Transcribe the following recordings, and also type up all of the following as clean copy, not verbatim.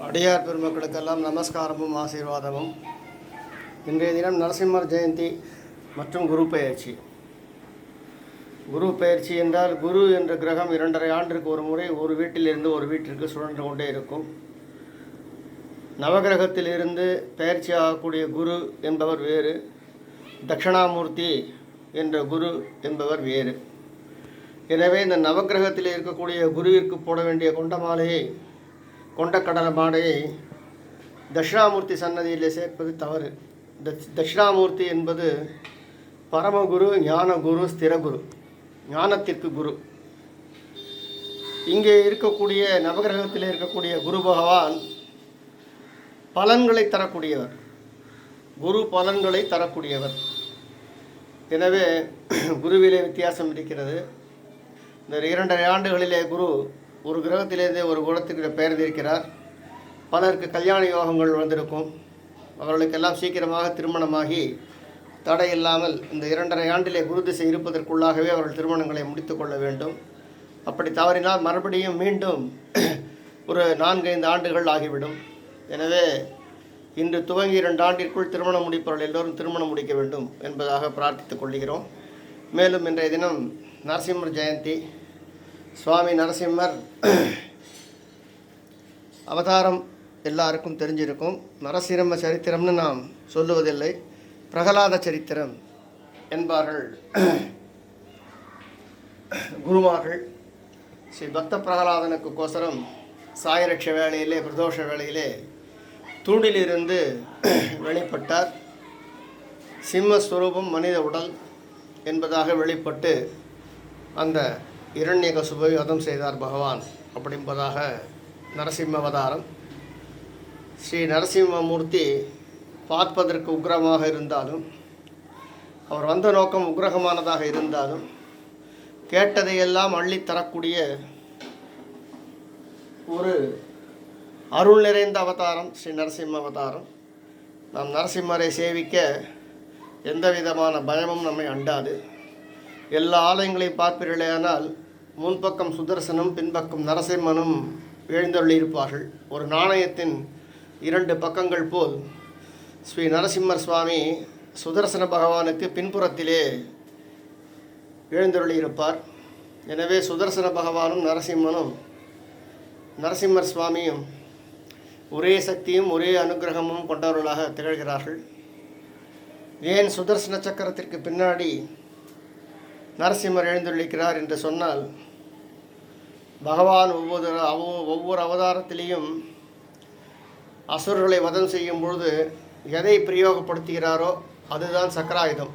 அடியார் பெருமக்களுக்கெல்லாம் நமஸ்காரமும் ஆசீர்வாதமும். இன்றைய தினம் நரசிம்மர் ஜெயந்தி மற்றும் குரு பெயர்ச்சி. குரு பெயர்ச்சி என்றால் குரு என்ற கிரகம் 2.5 ஆண்டிற்கு ஒரு முறை ஒரு வீட்டிலிருந்து ஒரு வீட்டிற்கு சுழன்று கொண்டே இருக்கும். நவகிரகத்திலிருந்து பெயர்ச்சி ஆகக்கூடிய குரு என்பவர் வேறு, தட்சிணாமூர்த்தி என்ற குரு என்பவர் வேறு. எனவே இந்த நவகிரகத்தில் இருக்கக்கூடிய குருவிற்கு போட வேண்டிய கொண்டமாலையை கொண்டக்கடல மாலையை தட்சிணாமூர்த்தி சன்னதியிலே சேர்ப்பது தவறு. தட்சிணாமூர்த்தி என்பது பரமகுரு, ஞானகுரு, ஸ்திரகுரு, ஞானத்திற்கு குரு. இங்கே இருக்கக்கூடிய நவகிரகத்தில் இருக்கக்கூடிய குரு பகவான் பலன்களை தரக்கூடியவர், குரு பலன்களை தரக்கூடியவர். எனவே குருவிலே வித்தியாசம் இருக்கிறது. இந்த 2.5 ஆண்டுகளிலே குரு ஒரு கிரகத்திலேருந்தே ஒரு குணத்துக்கு பெயர்ந்திருக்கிறார். பலருக்கு கல்யாண யோகங்கள் வந்திருக்கும். அவர்களுக்கெல்லாம் சீக்கிரமாக திருமணமாகி தடை இல்லாமல் இந்த 2.5 ஆண்டிலே குரு திசை இருப்பதற்குள்ளாகவே அவர்கள் திருமணங்களை முடித்து கொள்ள வேண்டும். அப்படி தவறினால் மறுபடியும் மீண்டும் ஒரு 4-5 ஆண்டுகள் ஆகிவிடும். எனவே இன்று துவங்கி 2 ஆண்டிற்குள் திருமணம் முடிப்பவர்கள் எல்லோரும் திருமணம் முடிக்க வேண்டும் என்பதாக பிரார்த்தித்துக் கொள்கிறோம். மேலும் இன்றைய தினம் நரசிம்மர் ஜெயந்தி. சுவாமி நரசிம்மர் அவதாரம் எல்லாருக்கும் தெரிஞ்சிருக்கும். நரசிம்ம சரித்திரம்னு நாம் சொல்லுவதில்லை, பிரகலாத சரித்திரம் என்பார்கள் குருமார்கள். ஸ்ரீ பக்த பிரகலாதனுக்கு கோசரம் சாயரட்ச வேளையிலே, பிரதோஷ வேளையிலே தூணிலிருந்து வெளிப்பட்டார். சிம்மஸ்வரூபம் மனித உடல் என்பதாக வெளிப்பட்டு அந்த இரண்யகசுபை வதம் செய்தார் பகவான் அப்படின்பதாக நரசிம்ம அவதாரம். ஸ்ரீ நரசிம்மமூர்த்தி பார்ப்பதற்கு உக்ரமாக இருந்தாலும், அவர் வந்த நோக்கம் உக்ரகமானதாக இருந்தாலும், கேட்டதையெல்லாம் அள்ளித்தரக்கூடிய ஒரு அருள் நிறைந்த அவதாரம் ஸ்ரீ நரசிம்ம அவதாரம். நாம் நரசிம்மரை சேவிக்க எந்த விதமான பயமும் நம்மை அண்டாது. எல்லா ஆலயங்களையும் பார்ப்பீர்களேயானால் முன்பக்கம் சுதர்சனம், பின்பக்கம் நரசிம்மனும் எழுந்தருளியிருப்பார்கள். ஒரு நாணயத்தின் 2 பக்கங்கள் போல் ஸ்ரீ நரசிம்மர் சுவாமி சுதர்சன பகவானுக்கு பின்புறத்திலே எழுந்தருளியிருப்பார். எனவே சுதர்சன பகவானும் நரசிம்மர் சுவாமியும் ஒரே சக்தியும் ஒரே அனுகிரகமும் கொண்டவர்களாக திகழ்கிறார்கள். ஏன் சுதர்சன சக்கரத்திற்கு பின்னாடி நரசிம்மர் எழுந்துள்ளிருக்கிறார் என்று சொன்னால், பகவான் ஒவ்வொரு அவதாரத்திலையும் அசுரர்களை வதம் செய்யும் பொழுது எதை பிரயோகப்படுத்துகிறாரோ அதுதான் சக்கராயுதம்.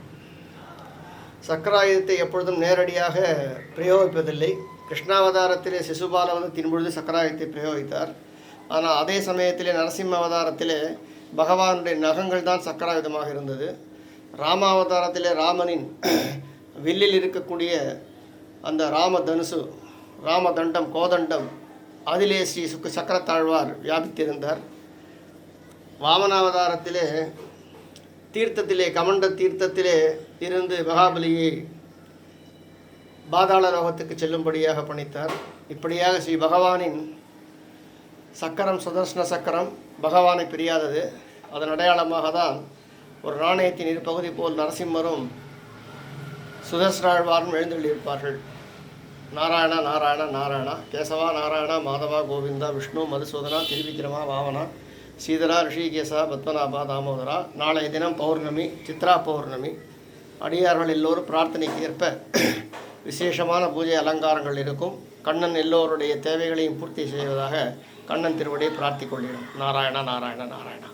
சக்கராயுதத்தை எப்பொழுதும் நேரடியாக பிரயோகிப்பதில்லை. கிருஷ்ணாவதாரத்திலே சிசுபால வதத்தின் பொழுது சக்கராயுதத்தை பிரயோகித்தார். ஆனால் அதே சமயத்திலே நரசிம்ம அவதாரத்திலே பகவானுடைய நகங்கள் தான் சக்கராயுதமாக இருந்தது. ராமாவதாரத்திலே ராமனின் வில்லில் இருக்கக்கூடிய அந்த ராமதனுசு, ராமதண்டம், கோதண்டம், அதிலே ஸ்ரீ சக்கரத்தாழ்வார் வியாபித்திருந்தார். வாமனாவதாரத்திலே தீர்த்தத்திலே, கமண்ட தீர்த்தத்திலே இருந்து மகாபலியை பாதாள லோகத்துக்கு செல்லும்படியாக பணித்தார். இப்படியாக ஸ்ரீ பகவானின் சக்கரம், சுதர்சன சக்கரம், பகவானை பிரியாதது. அதன் அடையாளமாக தான் ஒரு நாணயத்தின் 2 பகுதி போல் நரசிம்மரும் சுதர்சனாழ்வாரும் எழுந்தள்ளியிருப்பார்கள். நாராயணா நாராயணா நாராயணா, கேசவா நாராயணா, மாதவா கோவிந்தா, விஷ்ணு மதுசூதனா, திருவிக்ரமா, வாமனா, சீதரா, ரிஷிகேசா, பத்மநாபா, தாமோதரா. நாளைய தினம் பௌர்ணமி, சித்ரா பௌர்ணமி. அடியார்கள் எல்லோரும் பிரார்த்தனைக்கு ஏற்ப விசேஷமான பூஜை அலங்காரங்கள் இருக்கும். கண்ணன் எல்லோருடைய தேவைகளையும் பூர்த்தி செய்வதாக கண்ணன் திருவடியை பிரார்த்திக் கொள்கிறோம். நாராயணா நாராயணா நாராயணா.